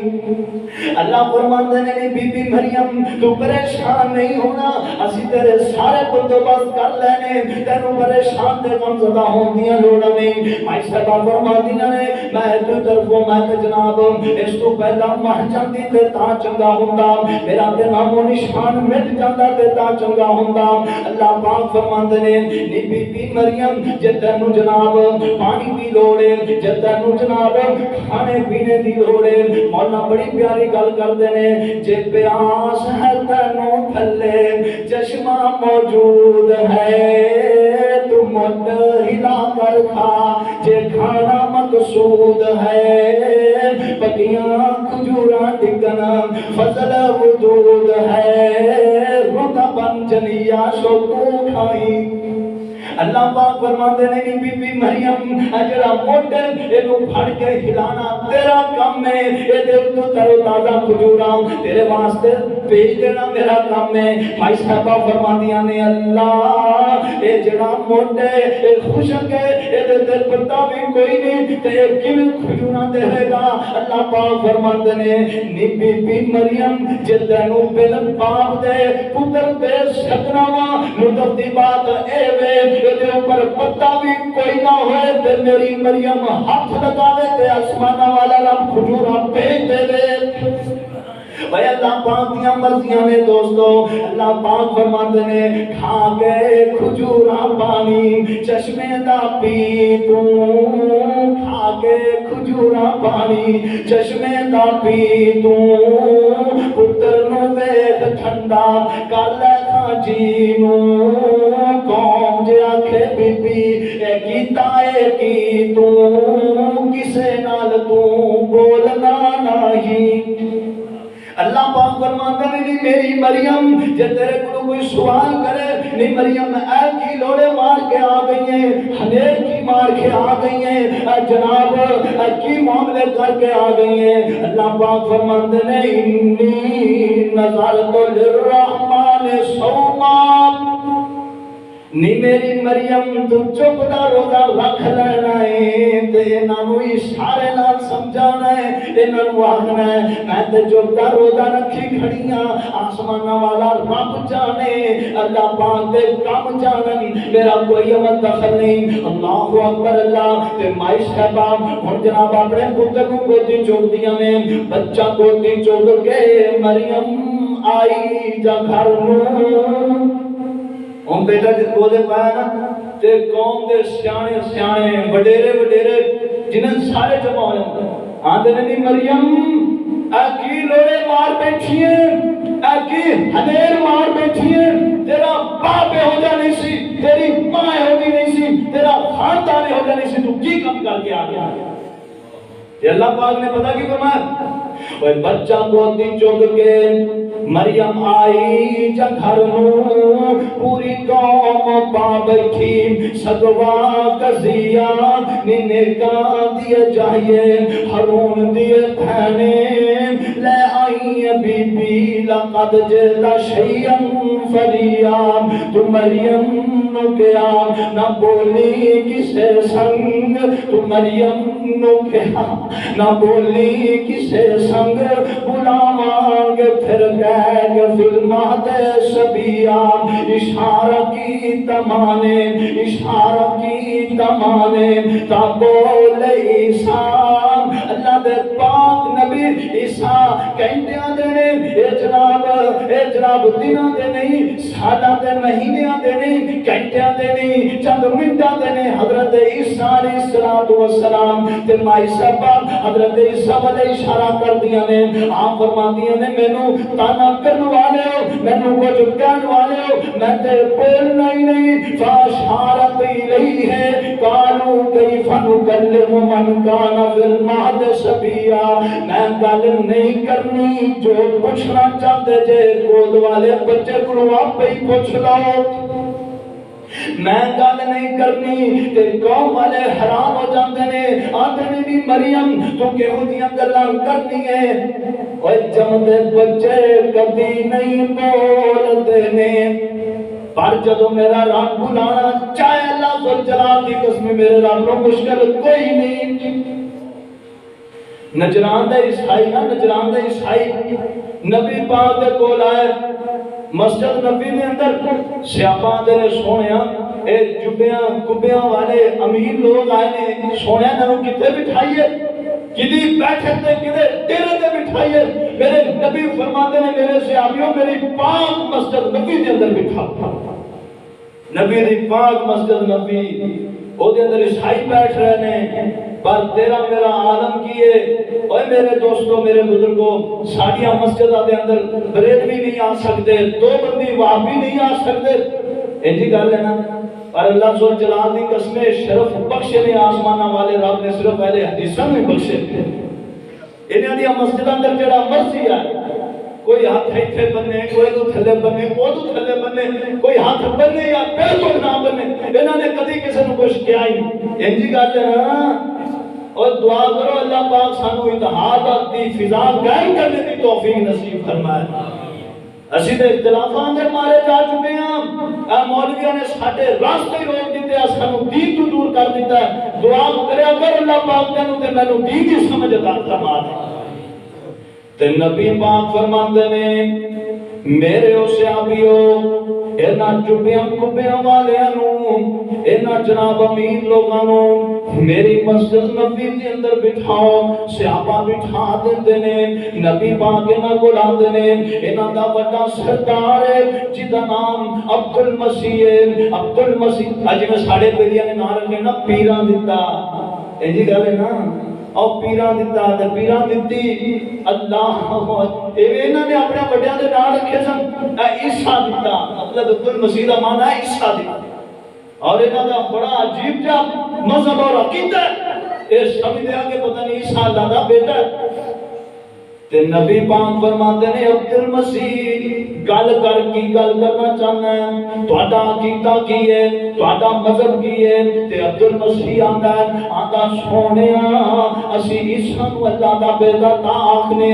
اللہ فرماتے ہیں بی بی مریم تو پریشان نہیں ہونا، اسی تیرے سارے بندوبست کر لینے، تینوں پریشان تے غم زدہ ہون دیاں لوڑا نہیں۔ مائی صاحبہ فرماندیاں نے میں تو طرفوں میں تے جناب اس تو پہلا مر جاندی تے تا چنگا ہوندا، میرا تے نام و نشان مٹ جاندا تے تا چنگا ہوندا۔ اللہ پاک فرماندے نے نی بی بی مریم جے تینوں جناب پانی دی لوڑ ہے، جے تینوں جناب کھانے پینے دی لوڑ ہے، مولا بڑی پیاری گل کردے نے جے پیاس ہے تینوں تھلے چشمہ موجود ہے تو مٹ ہلا کر کھا، جے کھانا مقصود ہے پکیاں کھجوراں ڈگن فضل وجود ہے رطباً جنیا شوکو کھائی۔ اللہ پاک فرماتے ہیں کہ بی بی مریم اجڑا موٹے اینو پھڑ کے ہلانا تیرا کام ہے، اے دے تو ترو تازہ کھجوراں تیرے واسطے بھیج دینا میرا کام ہے۔ بھائی صاحبہ فرماندیاں نے اللہ اے جڑا موٹے اے خوشک ہے، اے دے تے پتہ بھی کوئی نہیں تے کیویں کھجوراں دے گا۔ اللہ پاک فرماتے ہیں نی بی بی مریم جے تینوں بن باپ دے پتر دے سکنا وا لطف دی بات اے وے دے اوپر پتہ بھی کوئی نہ ہوئے تے میری مریم ہاتھ لگاوے تے آسمانہ والا رب کھجوراں بھیج دے دے۔ بھائی اللہ پاک دیاں مرضیاں نے دوستو، اللہ پاک فرماتے ہیں کھا کے کھجوراں پانی چشمے دا پی تو، کھا کے کھجوراں پانی چشمے دا پی تو، پتر نو ویکھ ٹھنڈا کر لے کھانجی نو، قوم جے آکھے بی بی اے کیتا اے کی تو، کسے نال تو بولنا نہیں۔ اللہ پاک فرماتا ہے نہیں میری مریم جے تیرے کو کوئی سوال کرے نہیں مریم اے کی لوڑے مار کے آ گئی ہیں، ہنیر کی مار کے آ گئی ہیں، جناب کی معاملے کر کے آ گئی ہیں۔ اللہ پاک فرماتے ہیں انی نظرت للرحمن صوما، نی میری مریم تو چپ دا روزہ رکھ لینا ہے تے انہاں نوں اشارے نال سمجھانا ہے، انہاں نوں آکھنا ہے میں تے چپ دا روزہ رکھی کھڑی ہاں، آسماناں والا رب جانے اللہ پاک دے کم جانن میرا کوئی عمل دخل نہیں۔ اللہ اکبر اللہ تے مائی صاحبہ ہن جناب اپنے پتر نوں گودی چوک دیاں نے، بچہ گودی چوک کے مریم آئی جا گھر نوں، ہم بیٹا جس کو دے پایا نا تے قوم دے سیانے سیانے وڈیرے وڈیرے جنہیں سارے جمع ہوئے ہیں آندے نہیں مریم اے کی لوڑے مار بیٹھی ہیں، اے کی ہنیر مار بیٹھی ہیں، تیرا باپ ہو جا نہیں سی، تیری ماں ہو جا نہیں سی، تیرا خاندان ہو جا نہیں سی، تو کی کم کر کے آ گیا؟ یہ اللہ پاک نے پتا کی فرمایا وہ بچہ گودی چوک کے مریم آئی جا گھر نوں، پوری قوم پا بیٹھی سگوا کزیا ننکا دیے جائیے ہرون دیے بھینے لے آئی بی بی لقد جیتا شیئن فریا، تو مریم نو کیا نہ بولی کسے سنگ، تو مریم نو کیا نہ بولی کسے سنگ، بلاوانگ پھر گئے فلمات سبیہ، اشارہ کی تمانے اشارہ کی تمانے تا بول عیسیٰ، اللہ دے پاک نبی عیسیٰ کہندیاں دے نے اے جناب دنوں دے نہیں، سالہ دے مہینیاں دے نہیں، کہندیاں دے نہیں، چند منٹاں دے نہیں، حضرت عیسیٰ علیہ السلام تے مائی صاحبہ حضرت عیسیٰ علیہ اشارہ کر دیا نے، آپ فرما دیا نے مینوں تانا کرن والے ہو، مینوں کچھ کہن والے ہو، میں تے بولنا ہی نہیں، فاشارت الیہ ہے قالوا کیف نکلم من کان فی المہد صبیا، میں گل نہیں کرنی جو پوچھنا چاہتے جے گود والے بچے کو آپ ہی پوچھ لو، میں گل نہیں کرنی تے قوم والے حرام ہو جاندے نے، آندے نے بھی مریم تو کہو دیاں گلاں کرنی ہے، اوے جمدے بچے کبھی نہیں بولدے نے، پر جدو میرا رب بلانا چاہے اللہ ذوالجلال کی قسم میرے رب نو مشکل کوئی نہیں، نجران دا عیسائی نا، نجران دا عیسائی نبی پاک دے کول آئے مسجد نبی دے اندر سیاپاں دے نے سونیا اے جبیاں کبیاں والے امیر لوگ آئے نے سونیا نو کتے بٹھائیے کدی بیٹھک دے کدے ڈیرے دے بٹھائیے میرے نبی فرماتے ہیں میرے صحابیوں میری پاک مسجد نبی دے اندر بٹھا نبی دی پاک مسجد نبی او دے اندر عیسائی بیٹھ رہے نے پر تیرا میرا عالم کیے اوے میرے دوستوں میرے بزرگوں ساڑیاں مسجدہ دے اندر بریلوی نہیں آ سکتے دو بندی وہابی نہیں آ سکتے ایجی گل ہے نا اور اللہ ذو جلال دی قسمیں شرف بخشے نے آسمانہ والے رب نے صرف اہل حدیثاں میں بخشے انہاں دی مسجد اندر جڑا مرضی ہے کوئی ہاتھ ایتھے بننے کوئی تو تھلے بننے وہ تو تھلے بننے کوئی ہاتھ بننے یا پیر تو نہ بننے انہاں نے کدی کسی نو کچھ کیا ہی انجی گل ہے نا اور دعا کرو اللہ پاک سانو اتحاد دی فضا قائم کرنے کی توفیق نصیب فرمائے اسی تے اختلافات دے مارے جا چکے ہیں اے مولویوں نے ساڈے راستے روک دیتے ہیں سانو دین تو دور کر دیتا ہے دعا کرے اگر اللہ پاک تینوں تے مینوں دین دی سمجھ عطا فرما دے تے نبی پاک فرماندے نے میرے او صحابیو اینا چوبیاں کبیاں والیاں نو اینا جناب امیر لوگاں نو میری مسجد نبی دے اندر بٹھاؤ صحابہ بٹھا دیندے نے نبی پاک انہاں کول آندے نے انہاں دا بڑا سردار ہے جدا نام عبد المسیح ہے عبد المسیح اج میں ساڑے پیریاں نے نام رکھے نا پیراں دتا اے جی گل ہے نا اور پیران دیتا ہے پیران دیتی اللہ انہوں نے اپنے بڑیاں دے نام رکھے سن عیسیٰ دیتا مطلب عبد المسیح دا معنی ہے عیسیٰ دیتا اور انہوں نے بڑا عجیب جا مذہب اور عقیدہ ہے یہ سمجھ دیا کہ پتہ نہیں عیسیٰ اللہ دا بیٹا ہے تے نبی پاک فرماتے ہیں عبد المسیح گل کر کی گل کرنا چاہنا ہے تہاڈا عقیدہ کی ہے تہاڈا مذہب کی ہے تے عبد المسیح آندا سونیا اسی عیسیٰ نو اللہ دا بیٹا تا آکھنے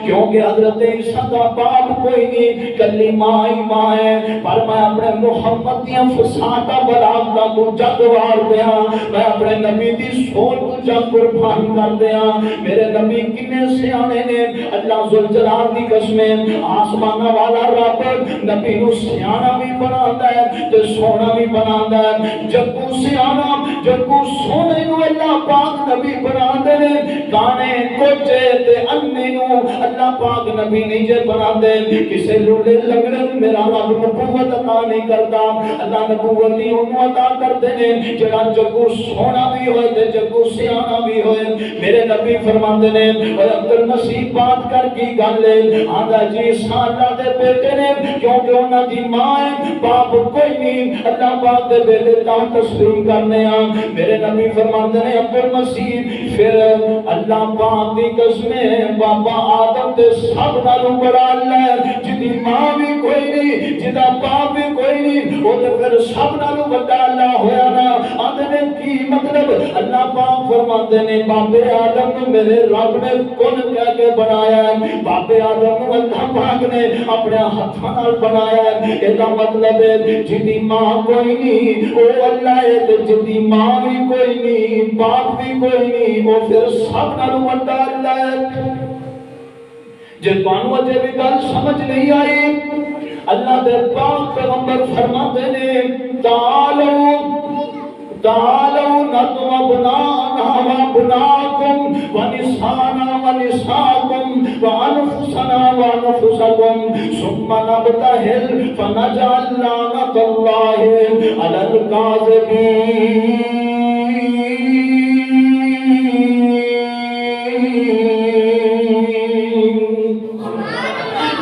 کیونکہ حضرت عیسیٰ دا باپ کوئی نہیں کلی ماں ہی ماں ہے پر میں اپنے محمد دیاں فسادہ بلاغ دا کو جگ وار دیاں میں اپنے نبی دی سون کو جگ قربان کر دیاں میرے نبی کنے سیانے نے اللہ ذوالجلال دی قسمیں آسمانہ والا رب نبی نو سیانا بھی بناتا ہے تے سونا بھی بناتا ہے جگو سیانا جگو سونے نو اللہ پاک نبی بناتے ہیں کانے کوچے تے انے نو اللہ پاک نبی نہیں جے بناتے کسے لولے لگنے میرا رب نبوت عطا نہیں کرتا اللہ نبوت ہی انہوں عطا کرتے ہیں جڑا جگو سونا بھی ہوئے تے جگو سیانا بھی ہوئے میرے نبی فرماتے ہیں اور عبد المسیح بات کر کی گل ہے آندا جی اللہ دے بیٹے نے کیونکہ انہاں دی ماں ہے باپ کوئی نہیں اللہ پاک دے بیٹے تا تسلیم کرنے میرے نبی فرماتے ہیں عبد المسیح پھر اللہ پاک دی قسمیں بابا آدم دے سب نالوں بڑا اللہ ہے جدی ماں بھی کوئی نہیں جدا باپ بھی کوئی نہیں وہ تے پھر سب نالوں بڑا اللہ ہویا نا آندے نے کی مطلب اللہ پاک فرماتے ہیں بابے آدم نو میرے رب نے کون کہہ کے بنایا ہے بابے آدم نو اللہ پاک نے اپنے ہاتھاں نال بنایا ہے اس دا مطلب ہے جدی ماں کوئی نہیں او اللہ ہے تے جدی ماں بھی کوئی نہیں باپ بھی کوئی نہیں وہ پھر سب نالوں بڑا اللہ ہے جے تانوں اجے بھی گل سمجھ نہیں آئی اللہ دے پاک پیغمبر فرماتے نے تعالوا ندعو ابناءنا وابناءكم ونساءنا ونساءكم وانفسنا وانفسكم ثم نبتهل فنجعل لعنة الله على الكاذبين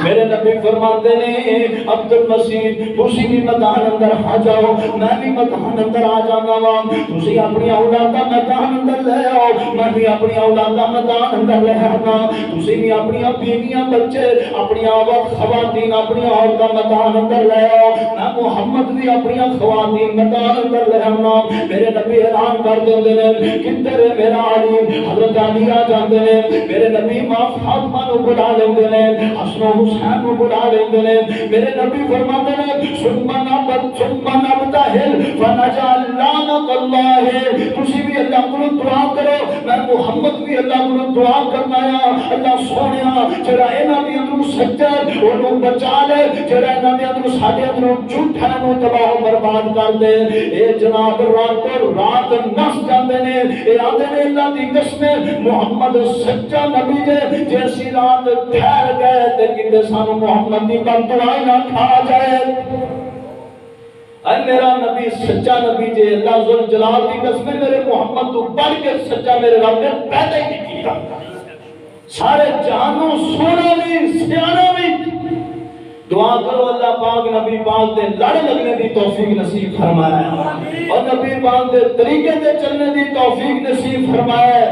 میرے نبی فرماتے ہیں عبد المسیح تسی بھی میدان اندر آ جاؤ میں بھی میدان اندر آ جانا وا تسی اپنی اولاد دا میدان اندر لے آؤ میں بھی اپنی اولاد دا میدان اندر لے آنا تسی بھی اپنی بیویاں بچے اپنی عورت خواتین اپنی عورت دا میدان اندر لے آؤ میں محمد بھی اپنی خواتین میدان اندر لے آنا میرے نبی اعلان کر دیندے نے کدھر میرا علی حضرت علی آ جاندے نے میرے نبی ماں فاطمہ نو بلا لیندے نے حسن و حسین کو بلا لیندے نے میرے نبی فرماتے ہیں ثم نبتہل فنجعل لعنت اللہ تسی بھی اللہ کو دعا کرو میں محمد بھی اللہ کو دعا کرنا ہے اللہ سونیا جڑا انہاں دی اندروں سچا اونوں بچا لے جڑا انہاں دے اندروں ساڈے اندروں جھوٹا نوں تباہ و برباد کر دے اے جناب رات نس جاندے نے اے آندے نے اللہ دی قسم محمد سچا نبی دے جیسی رات ٹھہر گئے تے کتے سانو محمد دی بددعا نہ کھا جائے اے میرا نبی سچا نبی جے اللہ ذل جلال دی قسم میرے محمد تو بڑھ کے سچا میرے رب نے پیدا ہی نہیں کیتا سارے جہانوں سونا بھی سیانا بھی دعا کرو اللہ پاک نبی پاک دے لڑ لگنے دی توفیق نصیب فرمائے اور نبی پاک دے طریقے دے چلنے دی توفیق نصیب فرمائے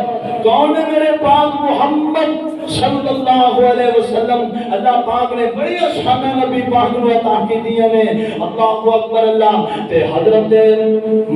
کون ہے میرے پاک محمد صلی اللہ علیہ وسلم اللہ پاک نے بڑی آسانہ نبی پاک کو عطا کی دیا نے اللہ اکبر اللہ تے حضرت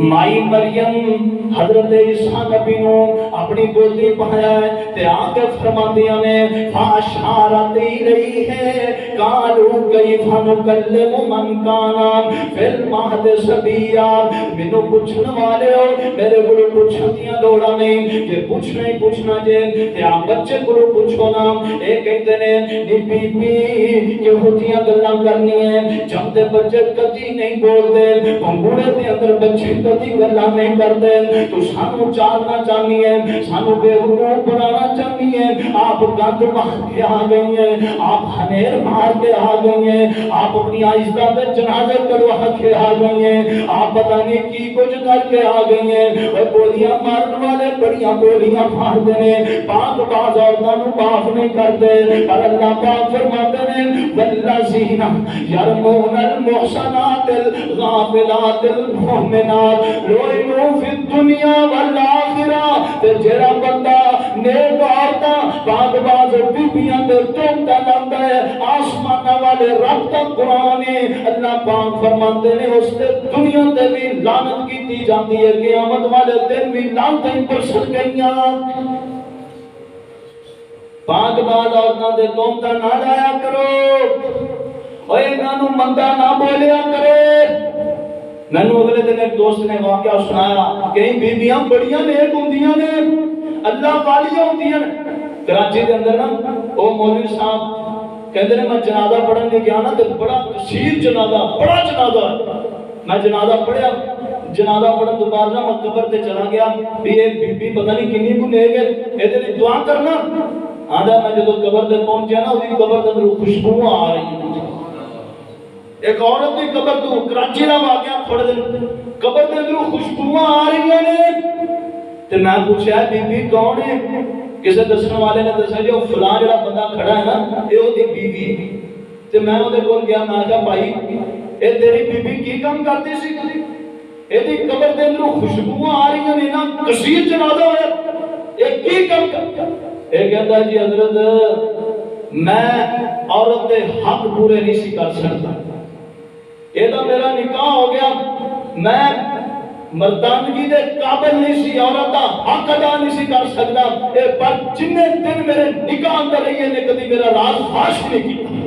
مائی مریم حضرت عیسیٰ نبی نو اپنی گودی پایا ہے تے آگے فرما دیا نے فاشارت رہی ہے قالوا کیف نکلم من کانا فی المہد صبیا مینوں پوچھن والے ہو میرے کو پوچھن دیاں لوڑاں نہیں کہ پوچھنا ہی پوچھنا جے تے آ بچے کو پوچھو نا اے کہتے نے نی بی بی کہ ہوتیاں گلاں کرنی ہے جب تے بچے کدی نہیں بول دے پنگوڑے دے اندر بچے کدی گلاں نہیں کر دے تو سانو چارنا چاہنی ہے سانو بے وقوف بنانا چاہنی ہے آپ گند مار کے آ گئی ہیں آپ ہنیر مار کے آ گئی ہیں آپ اپنی آئزہ دے جنازے کروا کے آ گئی ہیں آپ پتہ نہیں کی کچھ کر کے آ گئی ہیں اور گولیاں مارن والے بڑیاں گولیاں مار دینے پاک باز عورتوں کو معاف نہیں کرتے اور اللہ پاک فرماتے ہیں والذین یرمون المحصنات الغافلات المؤمنات لعنوا فی الدنیا والآخرہ تے جڑا بندہ نیک عورتاں پاک باز بیبیاں دے تومتا لاتا ہے آسمان والے رب کا قرآن ہے اللہ پاک فرماتے ہیں اس تے دنیا تے بھی لعنت کی جاتی ہے قیامت والے دن بھی لعنتیں برسر گئیاں پاک باز عورتاں دے تومتا نہ لایا کرو اور انہاں نوں مندا نہ بولیا کرے میں نے اگلے دن ایک دوست نے واقعہ سنایا کئی بیویاں بڑیاں نیک ہوندیاں نے اللہ والیاں ہوندیاں کراچی دے اندر نا او مولوی صاحب کہندے نے میں جنازہ پڑھن لے گیا نا تے بڑا کثیر جنازہ بڑا جنازہ میں جنازہ پڑھیا جنازہ پڑھن تو بعد میں قبر تے چلا گیا بھی یہ بی بی پتہ نہیں کنی کو لے گئے اے تے دعا کرنا آندا میں جدوں قبر تے پہنچیا نا اودی قبر تے اندر خوشبو آ رہی ہیں ایک عورت دی قبر تو کراچی دا واقعہ تھوڑے دن قبر تے اندر خوشبو آ رہی ہیں تے میں پوچھیا بی بی کون ہے کسے دسن والے نے دسیا جو فلاں جڑا بندہ کھڑا ہے نا اے او دی بیوی تے میں اودے کول گیا میں کہا بھائی اے تیری بیوی کی کام کرتی سی اے دی قبر دے اندر خوشبو آ رہی ہیں نا کثیر جنازہ ہویا اے کی کام کرتا اے کہتا جی حضرت میں عورت دے حق پورے نہیں سی کر سکتا اے دا میرا نکاح ہو گیا میں مردانگی دے قابل نہیں سی عورت دا حق ادا نہیں سی کر سکتا اے پر جننے دن میرے نکاح اندر رہی نے کبھی میرا راز فاش نہیں کیتا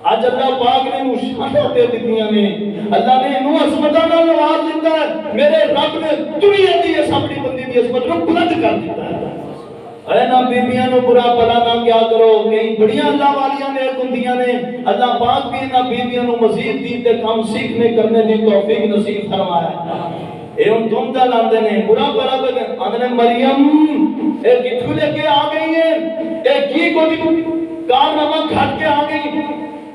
آج اللہ پاک نے انہوں شانہ دے دیتیاں نے اللہ نے انہوں عظمتہ نہ نواز دیتا ہے میرے رب نے دنیا دی اس اپنی بندی دی عظمت کو بلند کر دیتا ہے اے نا بیبیاں نو برا بلا نہ کیا کرو کئی بڑیاں اللہ والیاں نے کندیاں نے اللہ پاک بھی نا بیبیاں نو مزید دین تے کام سیکھنے کرنے دی توفیق نصیب فرمائے اے ان تم دا لاندے نے برا بلا بے آندھنے مریم اے کتھو لے کے آ گئی ہیں اے کی کچھ کارنامہ گھٹ کے آ گئی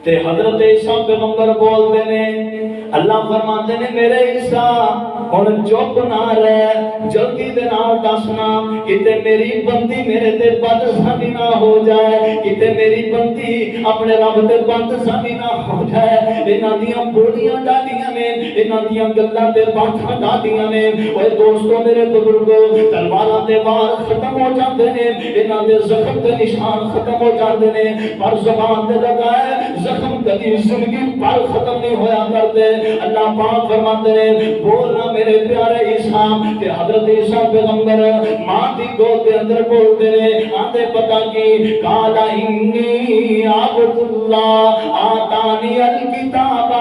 تے حضرت عیسیٰ پیغمبر بول دینے اللہ فرماتے نے میرے عیسیٰ ہن چپ نہ رہ جلدی دے نال دسنا کتے میری بندی میرے تے بد سانی نہ ہو جائے کتے میری بندی اپنے رب تے بد سانی نہ ہو جائے انہاں دیاں بولیاں ڈاڈیاں نے انہاں دیاں گلاں تے باتاں ڈاڈیاں نے اوے دوستو میرے بزرگو تلواراں تے وار ختم ہو جاندے نے انہاں دے زخم تے نشان ختم ہو جاندے نے پر زبان تے لگائے زخم کبھی زندگی پر ختم نہیں ہویا کرتے اللہ پاک فرماتے ہیں بولنا میرے پیارے عیسیٰ کہ حضرت عیسیٰ پیغمبر ماں دی گود کے اندر بولتے ہیں آتے پتہ کی کالا انی عبد اللہ آتانی الکتاب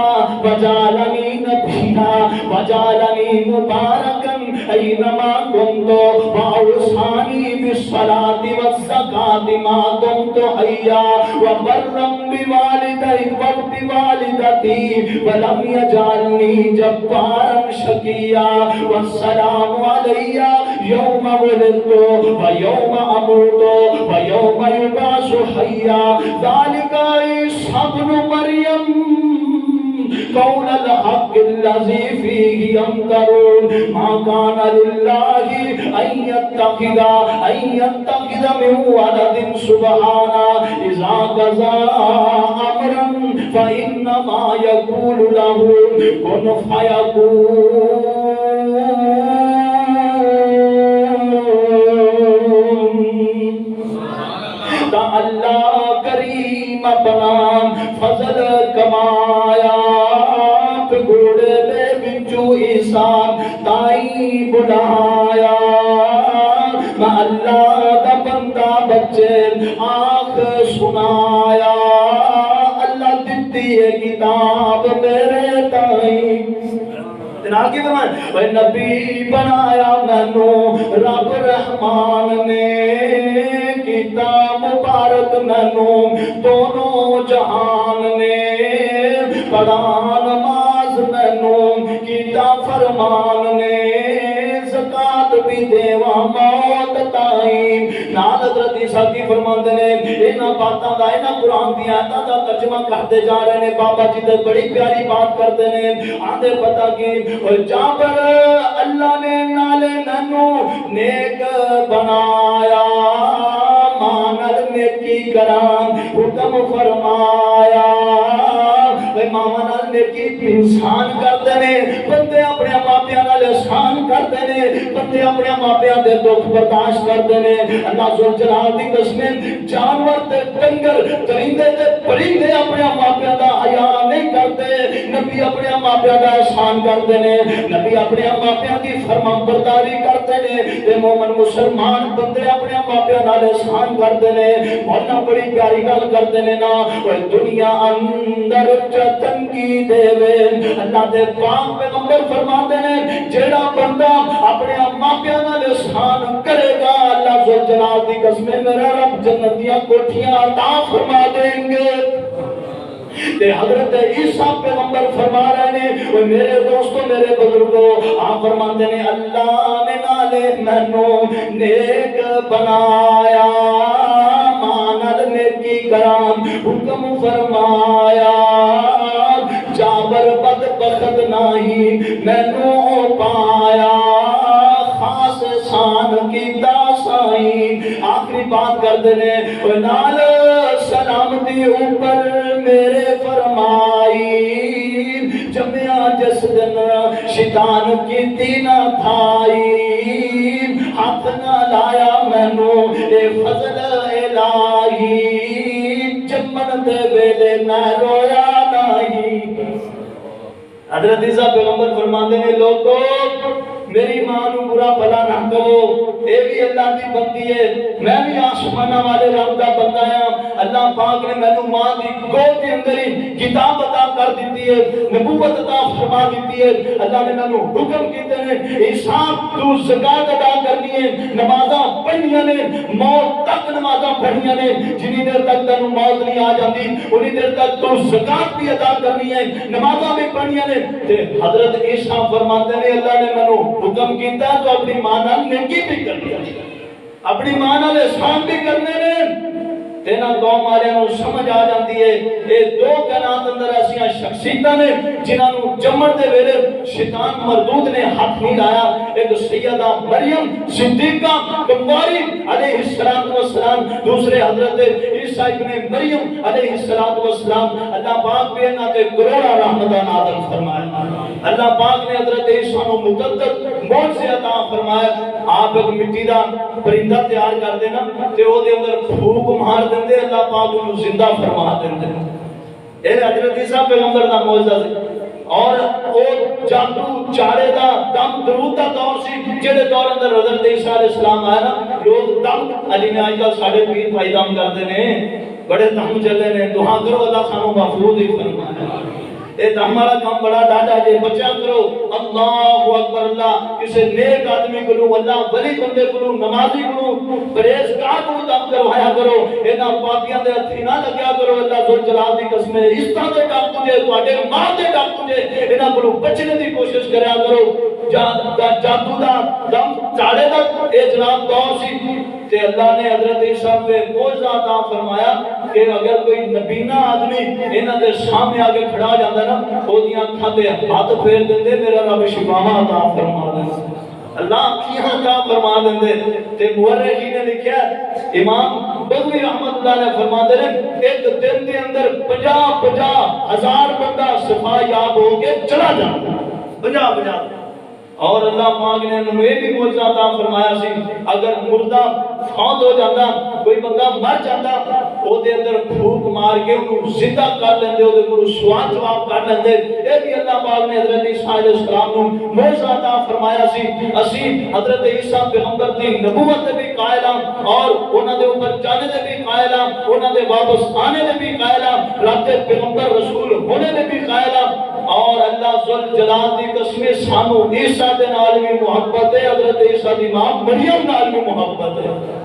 وجعلنی نبیا وجعلنی مبارکن اینما کنت واوصانی بالصلاۃ والزکاۃ ما دمت حیا وبرا بوالدتی ولم یجعلنی جبارا شقیا والسلام علی یوم ولدت ویوم اموت ویوم یبعث حیا ذلک عیسی ابن مریم قول الحق الذي فيه يمترون ما كان لله أن يتخذ من ولد سبحانه إذا قضى أمرا فإنما يقول له كن فيكون دا اللہ کریم اپنا فضل کمایا گھوڑے دے بچو عیسیٰ تائی بلایا میں اللہ دا بندہ بچے آنکھ سنایا اللہ دیتی ہے کتاب میرے تائی جناب کی فرمائے وہ نبی بنایا مینو رب رحمان نے کیتا مبارک مینو دونوں جہان نے پڑھا نماز مینو کیتا فرمان نے زکات بھی دیوا موت تائیں نال حضرت عیسیٰ کی فرماندے نے انہاں باتاں دا انہاں قرآن دی آیاتاں دا ترجمہ کرتے جا رہے نے بابا جی تے بڑی پیاری بات کرتے نے آندے پتہ کی جابر اللہ نے نالے مینو نیک بنایا مانل نیکی کران حکم فرمایا ماما نال نیکی انسان کرتے نے بندے اپنے ماپیاں نال احسان کرتے نے بندے اپنے ماپیاں دے دکھ برداشت کرتے نے اللہ ذوالجلال دی قسم جانور تے ڈنگر درندے تے پرندے اپنے ماپیاں دا حیا نہیں کرتے نبی اپنے ماپیاں دا احسان کرتے نے نبی اپنے ماپیاں دی فرمانبرداری کرتے نے تے مومن مسلمان بندے اپنے ماپیاں نال احسان کرتے نے مولا بڑی پیاری گل کرتے نے نا اوے دنیا اندر تنگی دے وے اللہ دے پاک پیغمبر فرماتے ہیں جیڑا بندہ اپنے ماپیاں نال احسان کرے گا اللہ ذوالجلال دی قسم میرا رب جنت دیاں کوٹھیاں عطا فرما دیں گے تے حضرت عیسیٰ پیغمبر فرما رہے ہیں وہ میرے دوستوں میرے بزرگوں آپ فرماتے ہیں اللہ نے نالے مینو نیک بنایا مانل نیکی کرام حکم فرمایا جابر بدبخت نہیں مینو پایا خاص شان کی داسائی آخری بات کر دینے نال سلامتی اوپر میرے فرمائی جمعہ جس دن شیطان کی تینہ تھائی ہاتھ نہ لایا مینو اے فضل الہی جمن دے ویلے نہ رویا نہیں حضرت عیسیٰ پیغمبر فرماتے ہیں لوگوں میری ماں نو برا بھلا نہ کہو اے بھی اللہ دی بندی ہے میں بھی آسمانہ والے رب دا بندہ ہاں اللہ پاک نے مینوں ماں دی گود دے اندر ہی کتاب عطا کر دیتی ہے نبوت عطا فرما دیتی ہے اللہ نے مینوں حکم کیتے نے عیسیٰ تو زکات ادا کرنی ہے نمازاں پڑھنیاں نے موت تک نمازاں پڑھنیاں نے جنی دیر تک تینوں موت نہیں آ جاندی انہی دیر تک تو زکات بھی ادا کرنی ہے نمازاں بھی پڑھنیاں نے تے حضرت عیسیٰ فرماتے ہیں اللہ نے مینوں حکم کیتا تو اپنی ماں نال نیکی بھی کرنی ہے اپنی ماں نال احسان بھی کرنے نے تینا قوم والے نو سمجھ آ جاندی ہے اے دو کائنات اندر ایسیاں شخصیتاں نے جنہاں نو جمن دے ویلے شیطان مردود نے ہاتھ نہیں لایا ایک سیدہ مریم صدیقہ کمواری علیہ السلام دوسرے حضرت عیسیٰ ابن مریم علیہ السلام اللہ پاک بھی انہاں تے کروڑا رحمتاں نازل فرمائے اللہ پاک نے حضرت عیسیٰ نو مقدس معجزے عطا فرمایا آپ ایک مٹی دا پرندہ تیار کر دینا تے او دے اندر پھوک مار دے اللہ پاک انہوں زندہ فرما دے اے حضرت عیسیٰ پیغمبر دا معجزہ سی اور او جادو چارے دا دم درود دا دور سی جڑے دور اندر حضرت عیسیٰ علیہ السلام آیا نا لوگ دم علی نے آج کل ساڑھے پیر بھائی دم کر دے نے بڑے دم چلے نے دعا کرو اللہ سانو محفوظ ہی فرمائے اے دم والا کام بڑا ڈاڈا جے بچا کرو اللہ اکبر اللہ کسے نیک آدمی کو اللہ ولی بندے کو نمازی کو پرہیزگار کو دم کروایا کرو انہاں پاپیاں دے ہتھی نہ لگیا کرو اللہ ذل جلال دی قسم اس طرح دے ڈاک تجھے تواڈے ماں دے ڈاک تجھے انہاں کو بچنے دی کوشش کریا کرو جادو دا دم چاڑے دا اے جناب دور سی تے اللہ نے حضرت عیسیٰ پہ معجزہ عطا فرمایا کہ اگر کوئی نبینا آدمی انہاں دے سامنے آگے کھڑا جاتا نا او دیاں اکھاں تے ہاتھ پھیر دیندے میرا رب شفا عطا فرما دے اللہ کیا عطا فرما دیندے تے مورخین نے لکھیا امام بغوی رحمت اللہ نے فرماتے ہیں ایک دن دے اندر 50 ہزار بندہ شفا یاب ہو کے چلا جاتا 50 اور اللہ پاک نے انہوں نے بھی معجزہ عطا فرمایا سی اگر مردہ فوت ہو جاتا کوئی بندہ مر جاتا او دے اندر پھوک مار کے انہوں زندہ کر لیندے او دے کو سوال جواب کر لیندے اے بھی اللہ پاک نے حضرت عیسیٰ علیہ السلام کو معجزہ عطا فرمایا سی اسی حضرت عیسیٰ پیغمبر دی نبوت دے بھی قائل ہاں اور انہاں دے اوپر جانے دے بھی قائل ہاں انہاں دے واپس آنے دے بھی قائل ہاں رب دے پیغمبر رسول ہونے دے بھی قائل ہاں اور اللہ ذل جلال دی قسم سانو عیسیٰ دے نال بھی محبت ہے حضرت عیسیٰ دی ماں مریم نال بھی محبت ہے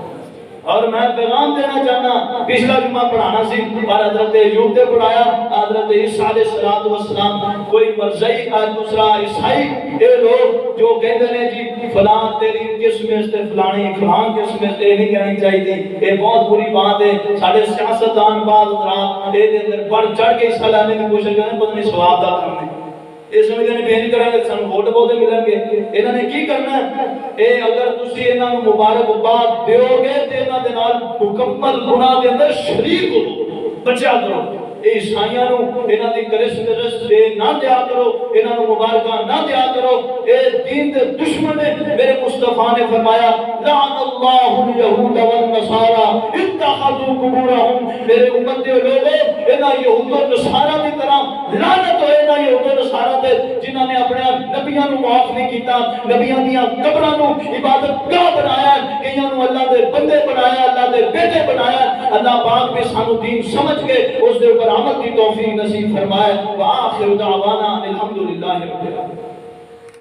اور میں پیغام دینا چاہنا پچھلا جمعہ پڑھانا سی اور حضرت ایوب دے پڑھایا حضرت عیسیٰ علیہ السلام کوئی مرزائی کا دوسرا عیسائی اے لوگ جو کہتے ہیں جی فلان تیری قسم سے فلانی فلان قسم سے نہیں کہنی چاہیے یہ بہت بری بات ہے سارے سیاستدان بعض حضرات دے اندر بڑھ چڑھ کے حصہ لینے کی کوشش کریں پتہ نہیں ثواب دا کرنے اس میں جانے بہن کریں گے سن ووٹ بہت ملیں گے انہوں نے کی کرنا ہے اے اگر تسی انہوں نے مبارکباد دیو گے تے انہوں دے نال مکمل گناہ دے اندر شریک ہو بچا کرو اے عیسائیاں نو انہاں دی کرسمس دے نہ دیا کرو انہاں نو مبارکاں نہ دیا کرو اے دین دے دشمن نے میرے مصطفیٰ نے فرمایا لعن اللہ الیہود والنصارى اتخذوا قبورهم میرے امت دے لوگوں انہاں یہود و نصارہ دی طرح لعنت ہوئے انہاں یہود و نصارہ دے جنہاں نے اپنے نبیاں نو معاف نہیں کیتا نبیاں دیاں قبراں نو عبادت گاہ بنایا کئیاں نو اللہ دے بندے بنایا اللہ دے بیٹے بنایا اللہ پاک بھی سانو دین سمجھ کے اس دے اوپر عمل کی توفیق نصیب فرمائے وآخر دعوانا الحمدللہ رب العالمین